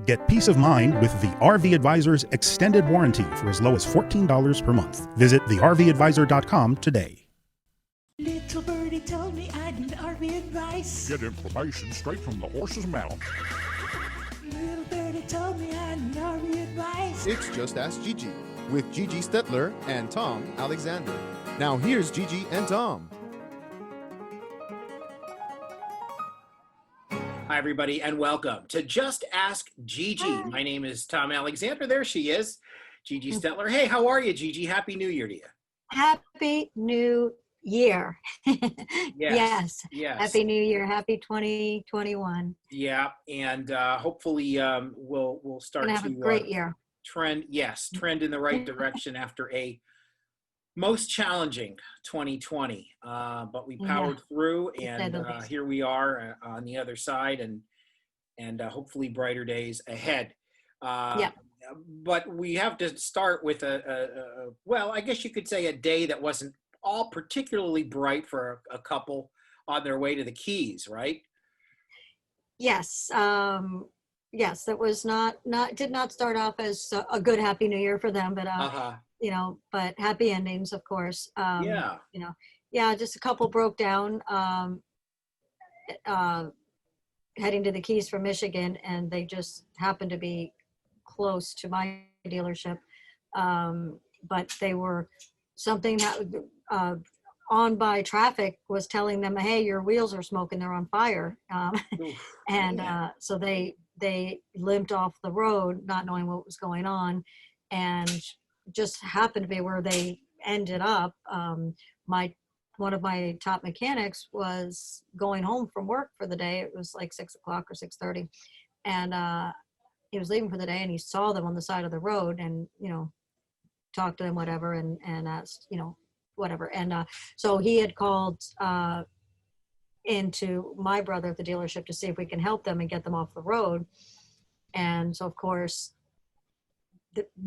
Get peace of mind with the RV Advisor's extended warranty for as low as $14 per month. Visit thervadvisor.com today. Little birdie told me I'd need RV advice. Get information straight from the horse's mouth. Little birdie told me I'd need RV advice. It's Just Ask GiGi with Gigi Stetler and Tom Alexander. Now here's Gigi and Tom. Hi, everybody, and welcome to Just Ask GiGi. My name is Tom Alexander. There she is, Gigi Stetler. Hey, how are you, Gigi? Happy New Year to you. Happy New Year. Yes. Happy New Year. Happy 2021. Yeah, and hopefully we'll start to have a great year. Trend in the right direction after a most challenging 2020. But we powered through, and here we are on the other side, and hopefully brighter days ahead. But we have to start with well, I guess you could say a day that wasn't all particularly bright for a couple on their way to the Keys, right? Yes. Yes, that was did not start off as a good Happy New Year for them, but but happy endings, of course. Just a couple broke down heading to the Keys from Michigan, and they just happened to be close to my dealership. But they were something that on by traffic was telling them, hey, your wheels are smoking, they're on fire. So they limped off the road, not knowing what was going on, and just happened to be where they ended up. One of my top mechanics was going home from work for the day. It was like 6 o'clock or 6:30, and he was leaving for the day, and he saw them on the side of the road, and talked to them, whatever, and asked, whatever. And so he had called into my brother at the dealership to see if we can help them and get them off the road. And so, of course,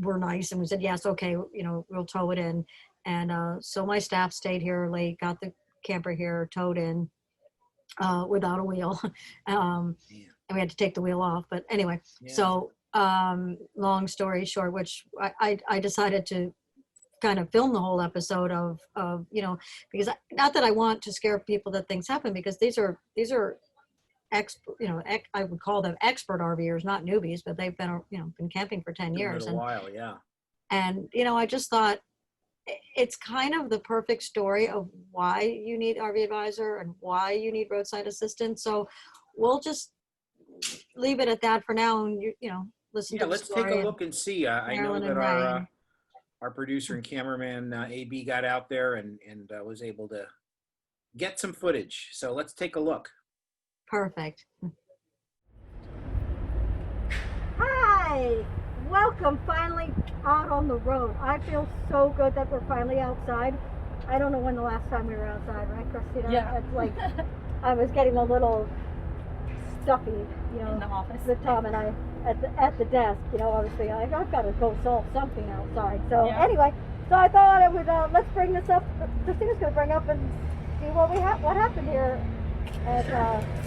we're nice, and we said, yes, okay, we'll tow it in. And so my staff stayed here late, got the camper here, towed in without a wheel. And we had to take the wheel off. But anyway, so long story short, which I decided to kind of film the whole episode of because not that I want to scare people that things happen, because these are I would call them expert RVers, not newbies, but they've been been camping for 10 years. A while, yeah. And I just thought it's kind of the perfect story of why you need RV Advisor and why you need roadside assistance. So we'll just leave it at that for now, and listen to the let's story. take a look and see. I know that our producer and cameraman AB got out there and was able to get some footage. So let's take a look. Perfect. Hi, welcome finally out on the road. I feel so good that we're finally outside. I don't know when the last time we were outside, right, Christina? Yeah. It's like I was getting a little stuffy, in the office with Tom and I at the desk. Obviously I've got to go solve something outside. So anyway, so I thought I would let's bring this up. Christina's going to bring up and see what happened here at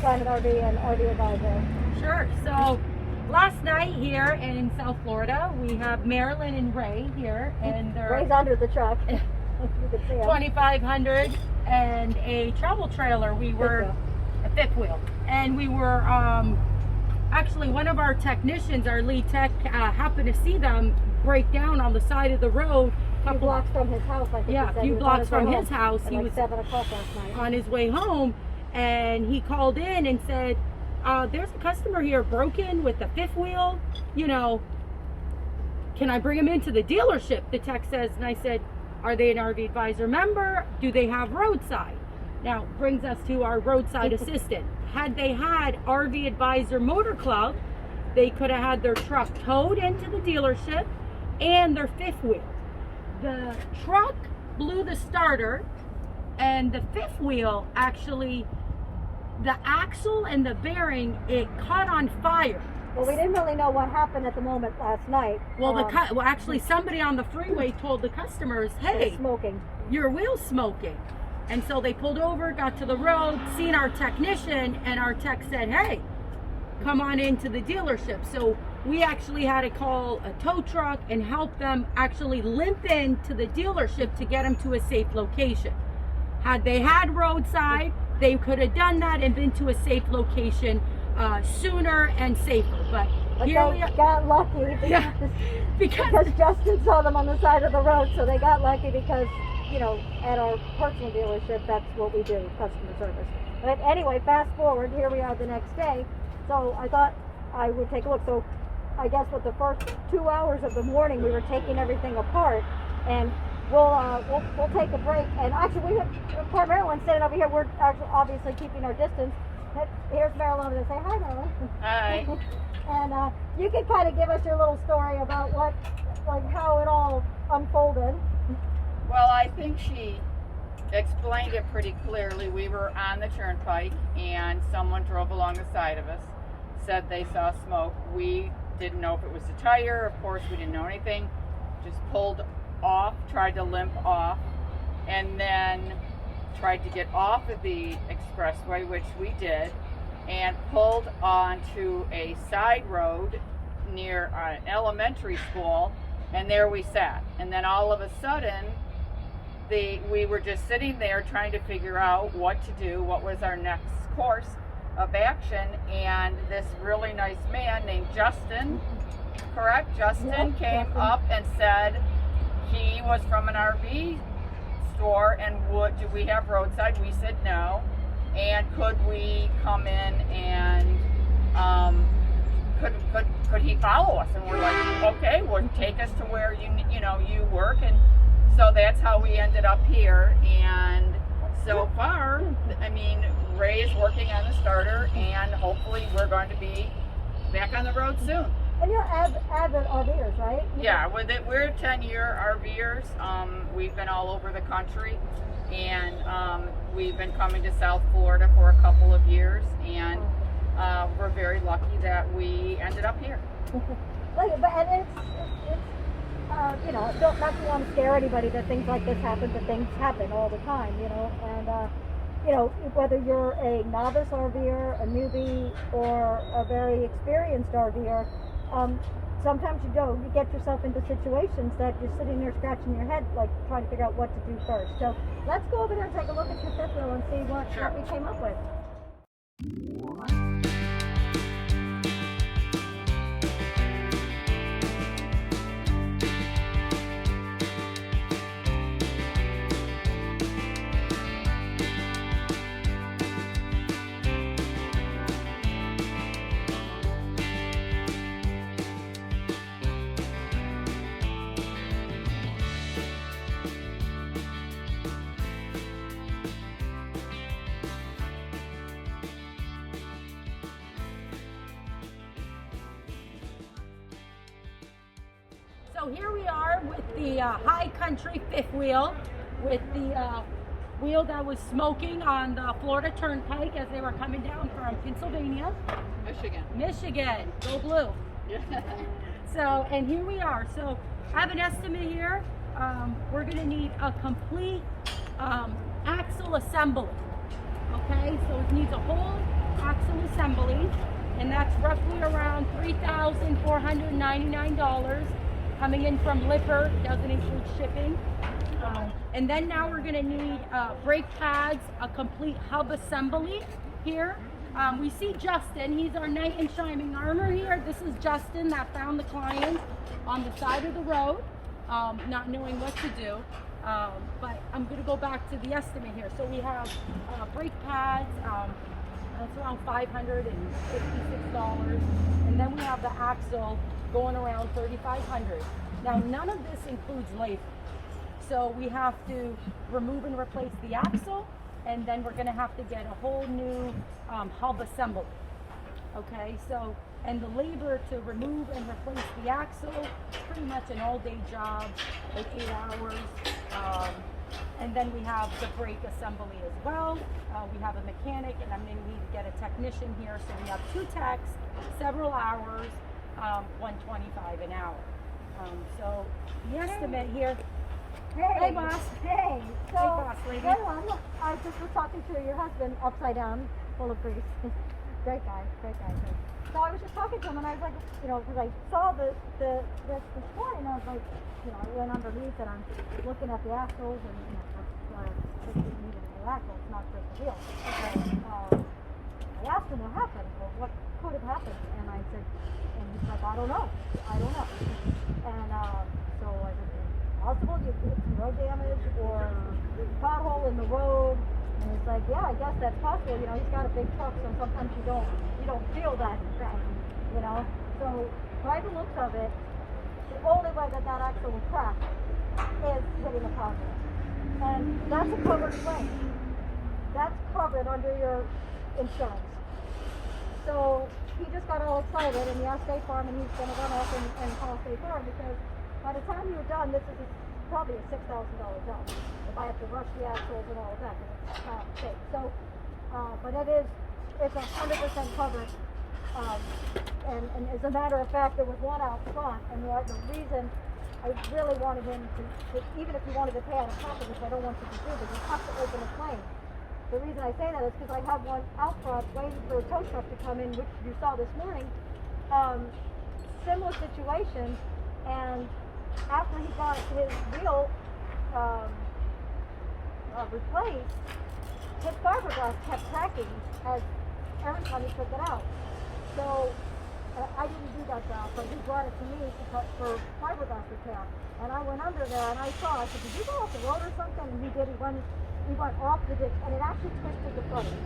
Planet RV and RV Advisor. Sure. So last night here in South Florida, we have Marilyn and Ray here, and they're Ray's under the truck. You can see him. 2500 and a travel trailer. We were a fifth wheel, and we were actually one of our technicians, our lead tech, happened to see them break down on the side of the road. A few blocks from his house, I think. Yeah, a few blocks from his house. He was 7 o'clock last night. On his way home, and he called in and said, there's a customer here broken with the fifth wheel, can I bring him into the dealership? The tech says, and I said, are they an RV Advisor member? Do they have roadside? Now, brings us to our roadside assistant. Had they had RV Advisor Motor Club, they could have had their truck towed into the dealership and their fifth wheel. The truck blew the starter, and the fifth wheel actually, the axle and the bearing, it caught on fire. Well, we didn't really know what happened at the moment last night. Well, actually somebody on the freeway told the customers, hey, smoking. Your wheel's smoking. And so they pulled over, got to the road, seen our technician, and our tech said, hey, come on into the dealership. So we actually had to call a tow truck and help them actually limp into the dealership to get them to a safe location. Had they had roadside, they could have done that and been to a safe location sooner and safer. But here we got lucky because Justin saw them on the side of the road, so they got lucky because, you know, at our personal dealership, that's what we do, customer service. But anyway, fast forward, here we are the next day. So I thought I would take a look. So I guess with the first 2 hours of the morning, we were taking everything apart, and we'll take a break. And actually, we have poor Marilyn sitting over here. We're actually obviously keeping our distance. Here's Marilyn to say hi, Marilyn. Hi. And you can kind of give us your little story about how it all unfolded. Well, I think she explained it pretty clearly. We were on the turnpike and someone drove along the side of us, said they saw smoke. We didn't know if it was a tire. Of course, we didn't know anything. Just pulled off, tried to limp off, and then tried to get off of the expressway, which we did, and pulled onto a side road near an elementary school, and there we sat. And then all of a sudden, we were just sitting there trying to figure out what to do, what was our next course of action, and this really nice man named Justin, correct? Justin came up and said he was from an RV store and do we have roadside? We said no. And could we come in and could he follow us? And we're like, okay, well, take us to where you work. And so that's how we ended up here. And so far, I mean, Ray is working on the starter, and hopefully we're going to be back on the road soon. And you're avid RVers, right? Yeah, we're 10-year RVers. We've been all over the country, and we've been coming to South Florida for a couple of years, and we're very lucky that we ended up here. And it's not to want to scare anybody that things like this happen, but things happen all the time, and whether you're a novice RVer, a newbie, or a very experienced RVer, sometimes you get yourself into situations that you're sitting there scratching your head, like trying to figure out what to do first. So let's go over there and take a look at your fifth wheel and see what we came up with. So here we are with the High Country fifth wheel, with the wheel that was smoking on the Florida Turnpike as they were coming down from Pennsylvania. Michigan, go blue. So, and here we are. So I have an estimate here. We're gonna need a complete axle assembly. Okay, so it needs a whole axle assembly, and that's roughly around $3,499. Coming in from Lippert, doesn't include shipping. And then now we're gonna need brake pads, a complete hub assembly here. We see Justin, he's our knight in shining armor here. This is Justin that found the client on the side of the road, not knowing what to do. But I'm gonna go back to the estimate here. So we have brake pads, that's around $556. And then we have the axle going around $3,500. Now none of this includes labor. So we have to remove and replace the axle, and then we're gonna have to get a whole new hub assembly. Okay, so, and the labor to remove and replace the axle is pretty much an all-day job, like 8 hours. And then we have the brake assembly as well. We have a mechanic, and I'm gonna need to get a technician here. So we have 2 techs, several hours, $125 an hour. So the estimate here. Hey, boss. Hey. So, hey, boss lady. Look, I just was talking to your husband upside down, full of grease. Great guy. So I was just talking to him, and I was like, you know, because I saw this morning, and I was like, you know, I went underneath, and I'm looking at the axles, and you know, this needed a new axle. It's not just the wheel. So I asked him what happened. Well, what could have happened? And I said, and he's like, I don't know. And so I said, possible you hit some road damage or pothole in the road. And he's like, yeah, I guess that's possible. You know, he's got a big truck, so sometimes you don't feel that bang, you know. So by the looks of it, the only way that axle will crack is hitting a pothole. And that's a covered claim. That's covered under your insurance. So he just got all excited, and he asked State Farm, and he's going to run off and call State Farm, because by the time you're done, this is probably a $6,000 job. If I have to rush the axles and all of that, because it's not safe. So, but it's 100% covered. And as a matter of fact, there was one out front, and the reason I really wanted him to, even if you wanted to pay out of pocket, which I don't want you to do, but you have to open a claim. The reason I say that is because I have one out front waiting for a tow truck to come in, which you saw this morning. Similar situation, and after he got his wheel replaced, his fiberglass kept cracking every time he took it out. So I didn't do that job, but he brought it to me for fiberglass repair. And I went under there, and I said, did you go off the road or something? And he did. He went off the ditch, and it actually twisted the footing.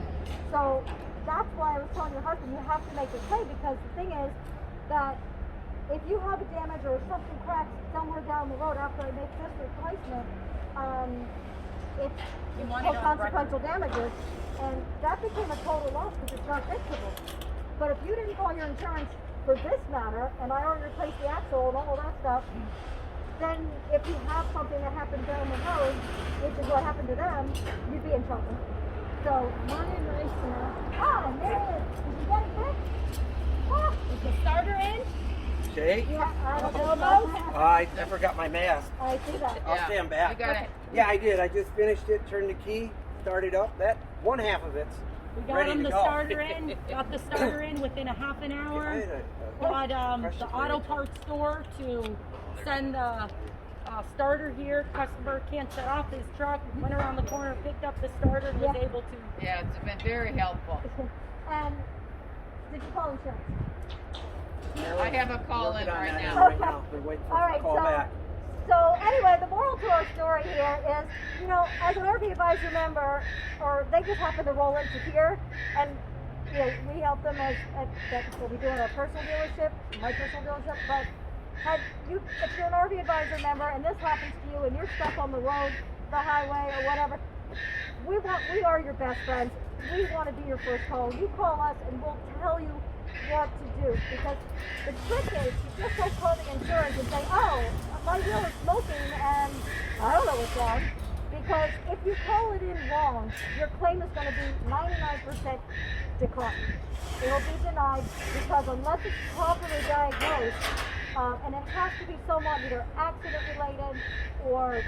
So that's why I was telling your husband, you have to make it pay, because the thing is that if you have a damage or something cracks somewhere down the road after I make this replacement, it's consequential damages, and that became a total loss because it's not fixable. But if you didn't call your insurance for this matter, and I already replaced the axle and all that stuff, then if you have something that happened down the road, which is what happened to them, you'd be in trouble. So, morning race now. And there it is. Did you get it fixed? Is the starter in? Jake? Yeah, I don't know about that. I forgot my mask. I see that. I'll stand back. You got it. Yeah, I did. I just finished it, turned the key, started up. That one half of it's We got ready him to the go. starter in. Got the starter in within a half an hour. Got the auto parts store to send the starter here. Customer can't shut off his truck. Went around the corner, picked up the starter, and was able to. Yeah, it's been very helpful. And did you call insurance? I have a call in right now. Right now. We're waiting for a call back. So anyway, the moral to our story here is, you know, as an RV Advisor member, or they just happen to roll into here, and you know, we help them that's what we do in our personal dealership, my personal dealership, but if you're an RV Advisor member and this happens to you and you're stuck on the road, the highway, or whatever, we are your best friends. We want to be your first call. You call us and we'll tell you what to do, because the trick is you just don't call the insurance and say, oh, my wheel is smoking and I don't know what's wrong, because if you call it in wrong, your claim is going to be 99% declined. It'll be denied, because unless it's properly diagnosed, and it has to be somewhat either accident related or,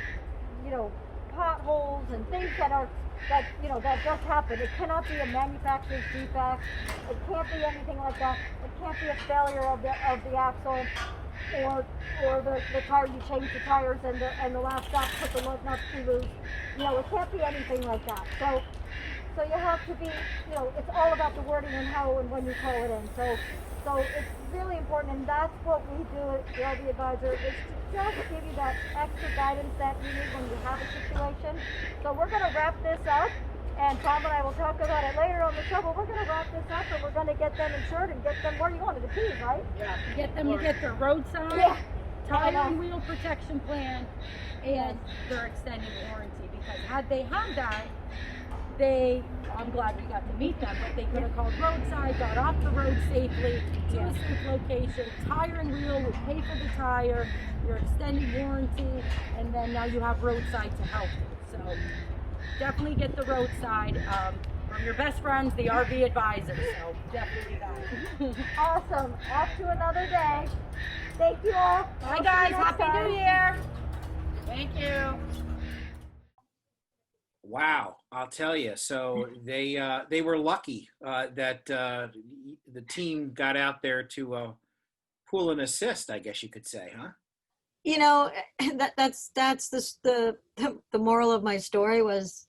you know, potholes and things that just happen. It cannot be a manufacturer's defect. It can't be anything like that. It can't be a failure of the axle, or the tire, you change the tires and the last stop put the lug nuts too loose. You know, it can't be anything like that. So you have to be, you know, it's all about the wording and how and when you call it in. So it's really important, and that's what we do at the RV Advisor, is to just give you that extra guidance that you need when you have a situation. So we're going to wrap this up, and Tom and I will talk about it later on the show, but we're going to wrap this up, and we're going to get them insured and get them where you wanted the keys, right? Yeah. Get them to get their roadside, tire and wheel protection plan, and their extended warranty. Because had they had that, I'm glad we got to meet them, but they could have called roadside, got off the road safely to a safe location. Tire and wheel would pay for the tire, your extended warranty, and then now you have roadside to help you. So definitely get the roadside from your best friends, the RV Advisor. So definitely that. Awesome. Off to another day. Thank you all. Bye guys. Happy New Year. Thank you. Wow, I'll tell you. So they were lucky that the team got out there to pull an assist, I guess you could say, huh? You know, that's the moral of my story was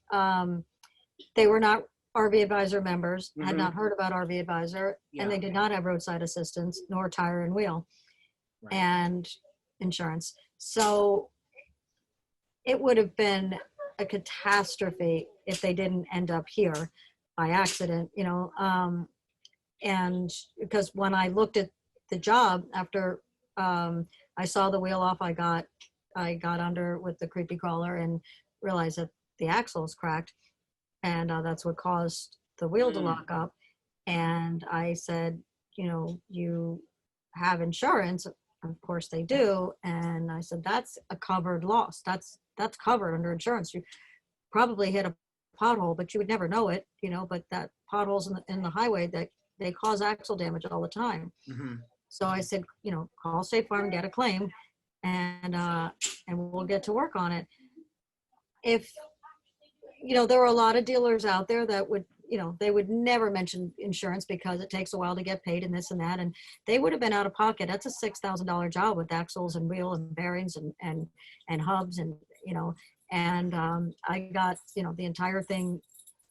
they were not RV Advisor members, had Hmm. not heard about RV Advisor, Yeah. and they did not have roadside assistance nor tire and wheel Right. and insurance. So it would have been a catastrophe if they didn't end up here by accident, you know. And because when I looked at the job after I saw the wheel off, I got under with the creepy crawler and realized that the axle is cracked, and that's what caused the wheel to lock up. And I said, you know, you have insurance? Of course they do. And I said, that's a covered loss. That's covered under insurance. You probably hit a pothole, but you would never know it, you know. But that potholes in the highway, that they cause axle damage all the time. Hmm. So I said, you know, call State Farm, get a claim, and we'll get to work on it. If, you know, there were a lot of dealers out there that would, you know, they would never mention insurance because it takes a while to get paid and this and that, and they would have been out of pocket. That's a $6,000 job with axles and wheel and bearings and hubs, and you know, and I got, you know, the entire thing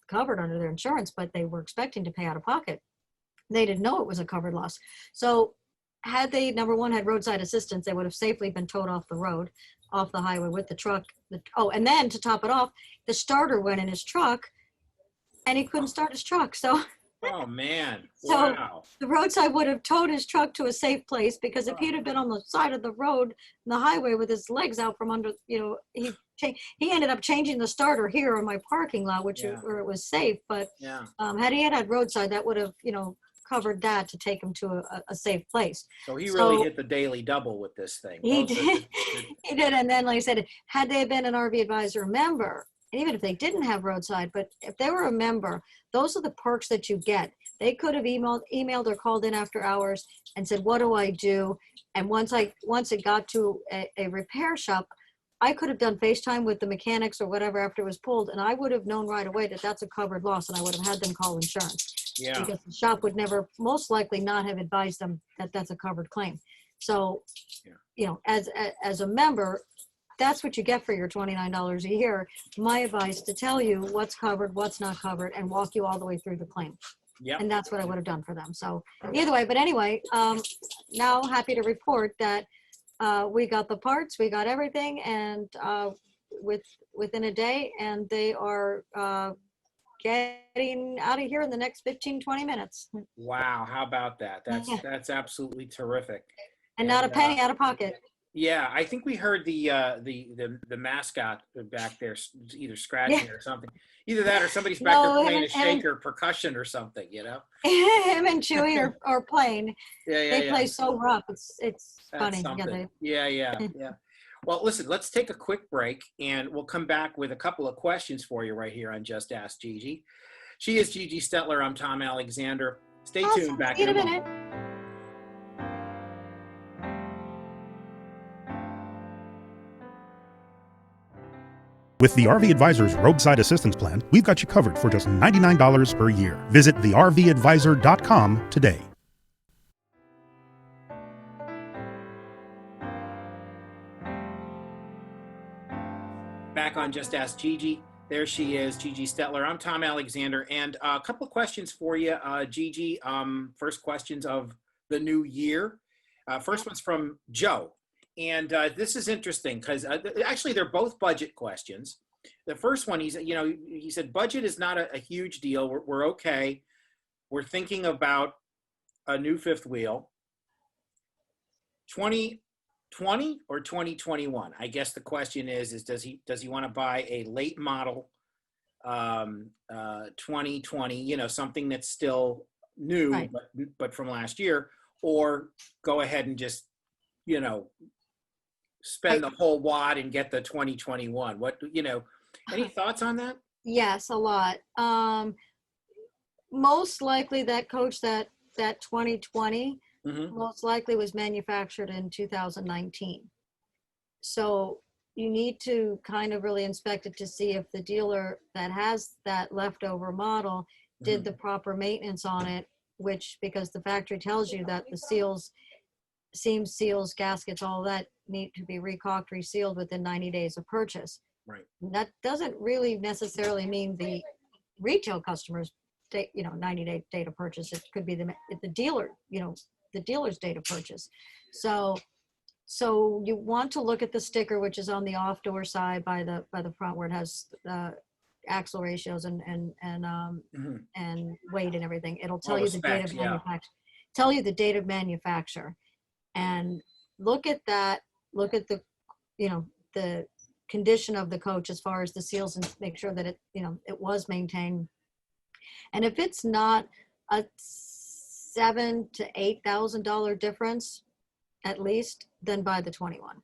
covered under their insurance, but they were expecting to pay out of pocket. They didn't know it was a covered loss. So had they, number one, had roadside assistance, they would have safely been towed off the road, off the highway with the truck. And then to top it off, the starter went in his truck and he couldn't start his truck. So Oh man! so Wow. the roadside would have towed his truck to a safe place, because if he'd have been on the side of the road, the highway, with his legs out from under, you know, he ended up changing the starter here on my parking lot, where it was safe. But Yeah. had he had roadside, that would have, you know, covered that to take him to a safe place. So he really hit the daily double with this thing. He Both did. He did. And then, like I said, had they been an RV Advisor member, and even if they didn't have roadside, but if they were a member, those are the perks that you get. They could have emailed or called in after hours and said, what do I do? And once it got to a repair shop, I could have done FaceTime with the mechanics or whatever after it was pulled, and I would have known right away that that's a covered loss, and I would have had them call insurance. Yeah. Because the shop would never, most likely not have advised them that that's a covered claim. So, you know, as a member, that's what you get for your $29 a year. My advice to tell you what's covered, what's not covered, and walk you all the way through the claim. Yeah. And that's what I would have done for them. So either way, but anyway, now happy to report that we got the parts, we got everything, and within a day, and they are getting out of here in the next 15-20 minutes. Wow, how about that? That's absolutely terrific. And not a penny out of pocket. Yeah, I think we heard the mascot back there either scratching or something. Either that or somebody's back there playing a shaker, percussion or something, you know? Him and Chewy are playing. Yeah, they play so rough. It's funny. Yeah. Well, listen, let's take a quick break, and we'll come back with a couple of questions for you right here on Just Ask Gigi. She is Gigi Stetler. I'm Tom Alexander. Stay tuned. Back in a minute. With the RV Advisor's Roadside Assistance Plan, we've got you covered for just $99 per year. Visit thervadvisor.com today. Back on Just Ask Gigi. There she is, Gigi Stetler. I'm Tom Alexander, and a couple of questions for you, Gigi. First questions of the new year. First one's from Joe. And this is interesting because actually they're both budget questions. The first one, he said, budget is not a huge deal. We're okay. We're thinking about a new fifth wheel. 2020 or 2021? I guess the question is does he want to buy a late model 2020, something that's still new, right, but from last year, or go ahead and just, spend the whole wad and get the 2021. Any thoughts on that? Yes, a lot. Most likely that coach, that 2020, most likely was manufactured in 2019. So, you need to kind of really inspect it to see if the dealer that has that leftover model did the proper maintenance on it, which, because the factory tells you that the seals, seams, seals, gaskets, all that need to be recaulked, resealed within 90 days of purchase. Right. That doesn't really necessarily mean the retail customers, 90-day date of purchase. It could be the dealer, the dealer's date of purchase. So you want to look at the sticker, which is on the off door side by the front, where it has axle ratios and weight and everything. It'll tell All you the the date specs, of yeah. manufacture. Tell you the date of manufacture, and look at that. Look at the the condition of the coach as far as the seals, and make sure that it was maintained. And if it's not a $7,000 to $8,000 difference, at least, then buy the 21.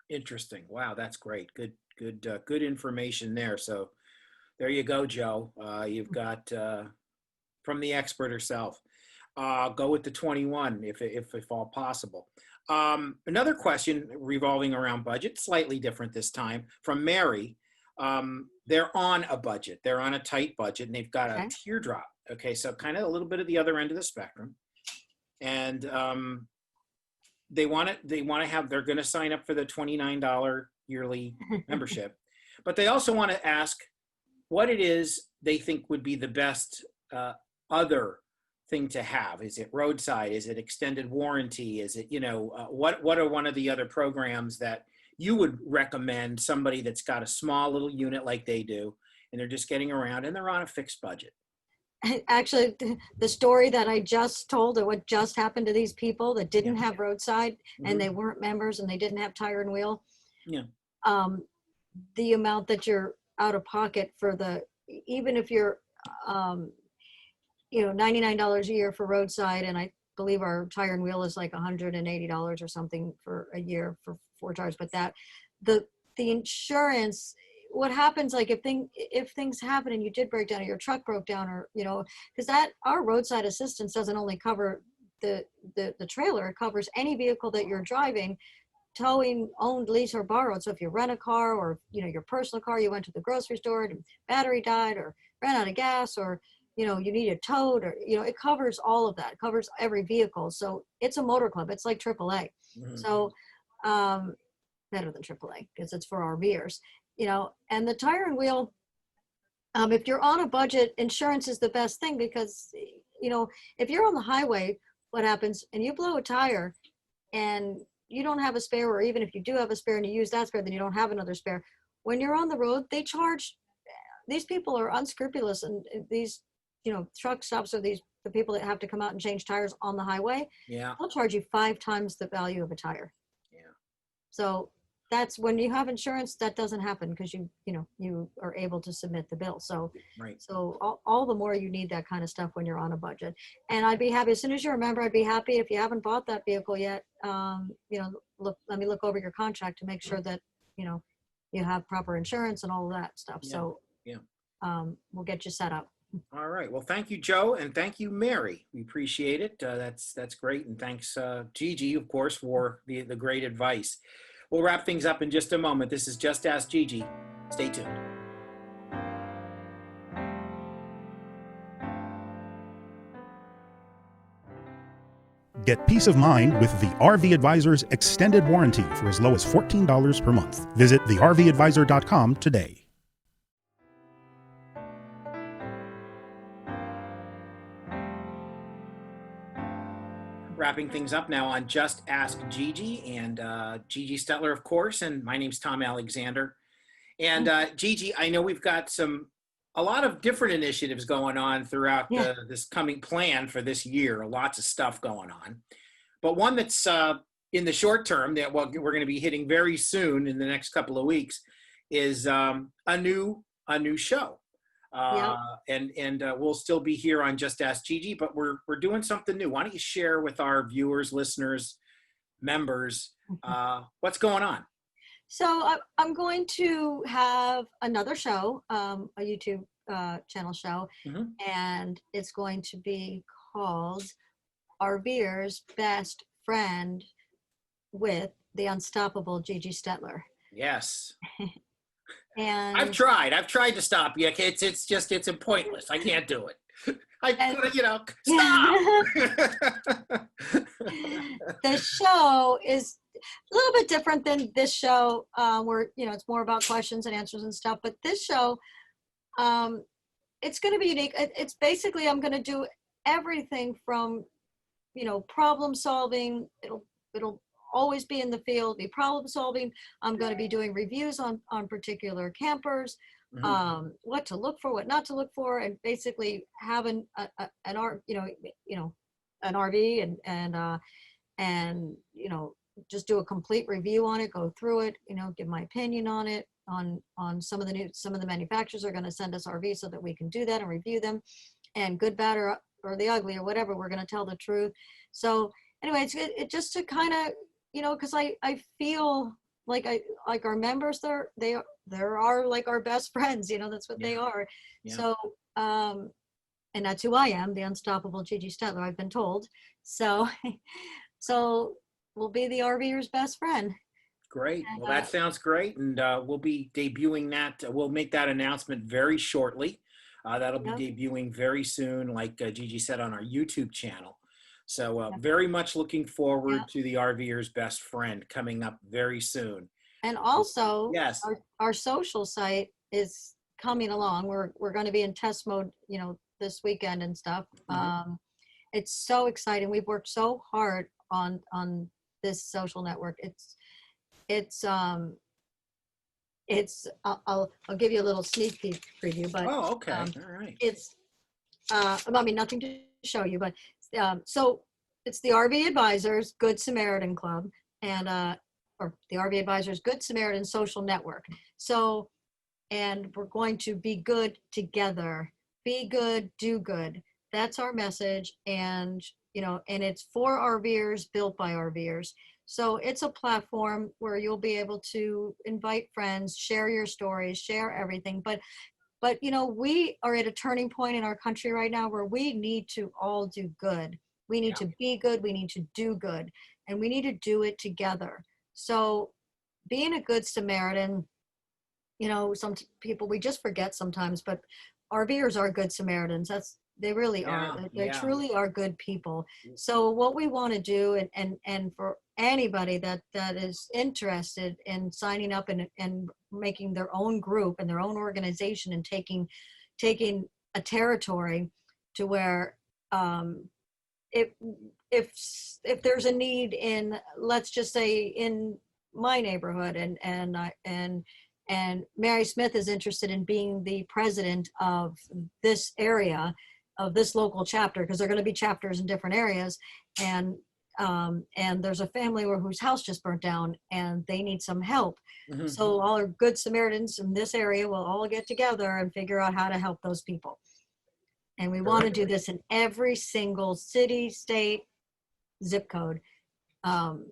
Interesting. Wow, that's great. Good information there. So there you go, Joe. You've got from the expert herself. Go with the 21 if all possible. Another question revolving around budget, slightly different this time, from Mary. They're on a budget. They're on a tight budget, and they've got a teardrop. Okay, so kind of a little bit of the other end of the spectrum. And they're going to sign up for the $29 yearly membership, but they also want to ask what it is they think would be the best other thing to have. Is it roadside? Is it extended warranty? Is it, what are one of the other programs that you would recommend somebody that's got a small little unit like they do, and they're just getting around and they're on a fixed budget? Actually, the story that I just told, of what just happened to these people that didn't have roadside, and they weren't members, and they didn't have tire and wheel. Yeah. The amount that you're out of pocket for even if you're, $99 a year for roadside, and I believe our tire and wheel is like $180 or something for a year for 4 tires. But the insurance, what happens, like if things happen and you did break down, or your truck broke down, or because our roadside assistance doesn't only cover the trailer, it covers any vehicle that you're driving, towing, owned, lease, or borrowed. So if you rent a car, or your personal car, you went to the grocery store and battery died, or ran out of gas, or you need it towed, or it covers all of that. It covers every vehicle. So it's a motor club. It's like AAA. So better than AAA, because it's for RVers. And the tire and wheel, if you're on a budget, insurance is the best thing, because, if you're on the highway, what happens, and you blow a tire and you don't have a spare, or even if you do have a spare and you use that spare, then you don't have another spare. When you're on the road, these people are unscrupulous, and these, truck stops are the people that have to come out and change tires on the highway. Yeah. They'll charge you 5 times the value of a tire. Yeah. So that's when you have insurance, that doesn't happen, because you are able to submit the bill. So right. So all the more you need that kind of stuff when you're on a budget. And I'd be happy, as soon as you're a member, I'd be happy, if you haven't bought that vehicle yet, let me look over your contract to make sure that you have proper insurance and all of that stuff. Yeah. So we'll get you set up. All right. Well, thank you, Joe, and thank you, Mary. We appreciate it. That's great, and thanks, Gigi, of course, for the great advice. We'll wrap things up in just a moment. This is Just Ask Gigi. Stay tuned. Get peace of mind with the RV Advisor's extended warranty for as low as $14 per month. Visit thervadvisor.com today. Wrapping things up now on Just Ask Gigi, and Gigi Stetler, of course, and my name's Tom Alexander. And Gigi, I know we've got a lot of different initiatives going on throughout this coming plan for this year. Lots of stuff going on, but one that's in the short term that we're going to be hitting very soon in the next couple of weeks is a new show. And we'll still be here on Just Ask Gigi, but we're doing something new. Why don't you share with our viewers, listeners, members, what's going on? So I'm going to have another show, a YouTube channel show, and it's going to be called RVer's Best Friend with the unstoppable Gigi Stetler. Yes. And I've tried to stop you. It's pointless. I can't do it. Stop. the show is a little bit different than this show, where, it's more about questions and answers and stuff. But this show, it's going to be unique. It's basically, I'm going to do everything from, problem solving. It'll always be in the field, be problem solving. I'm going to be doing reviews on particular campers, what to look for, what not to look for, and basically having an RV and just do a complete review on it, go through it, give my opinion on it, on some of the manufacturers are going to send us RVs so that we can do that and review them, and good, bad, or the ugly or whatever, we're going to tell the truth. So anyway, it's just to kind of, because I feel like our members, they are like our best friends, that's what they are. Yeah. So and that's who I am, the unstoppable Gigi Stetler, I've been told. So we'll be the RVer's best friend. Great. Well, that sounds great. And we'll be debuting that. We'll make that announcement very shortly. That'll be debuting very soon, like Gigi said, on our YouTube channel. So very much looking forward to the RVer's best friend coming up very soon. And also, yes, our social site is coming along. We're going to be in test mode, this weekend and stuff. It's so exciting. We've worked so hard on this social network. I'll give you a little sneak peek preview, but okay, all right. It's nothing to show you, but so it's the RV Advisors Good Samaritan Club, and or the RV Advisors Good Samaritan Social Network. So, and we're going to be good together. Be good, do good. That's our message, and and it's for RVers, built by RVers. So it's a platform where you'll be able to invite friends, share your stories, share everything. But we are at a turning point in our country right now where we need to all do good. We need to be good. We need to do good. And we need to do it together. So being a good Samaritan, some people, we just forget sometimes, but RVers are good Samaritans. They really are. They truly are good people. So what we want to do, and for anybody that is interested in signing up and making their own group and their own organization and taking a territory to where if there's a need in, let's just say, in my neighborhood, and Mary Smith is interested in being the president of this area, of this local chapter, because there are going to be chapters in different areas, and there's a family whose house just burnt down and they need some help. So all our good Samaritans in this area will all get together and figure out how to help those people. And we want to do this in every single city, state, zip code.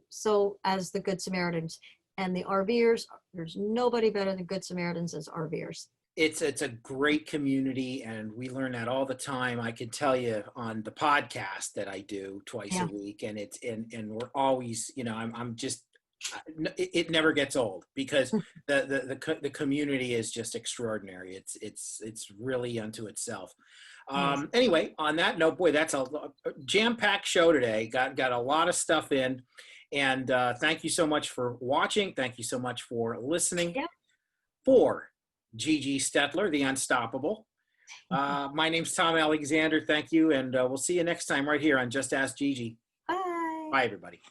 So as the Good Samaritans and the RVers, there's nobody better than Good Samaritans as RVers. It's a great community, and we learn that all the time. I can tell you on the podcast that I do twice a week, and we're always, I'm just, it never gets old, because the community is just extraordinary. It's really unto itself. Anyway, on that note, boy, that's a jam-packed show today. Got a lot of stuff in, and thank you so much for watching. Thank you so much for listening. For Gigi Stetler, the Unstoppable. My name's Tom Alexander. Thank you, and we'll see you next time right here on Just Ask Gigi. Bye. Bye, everybody.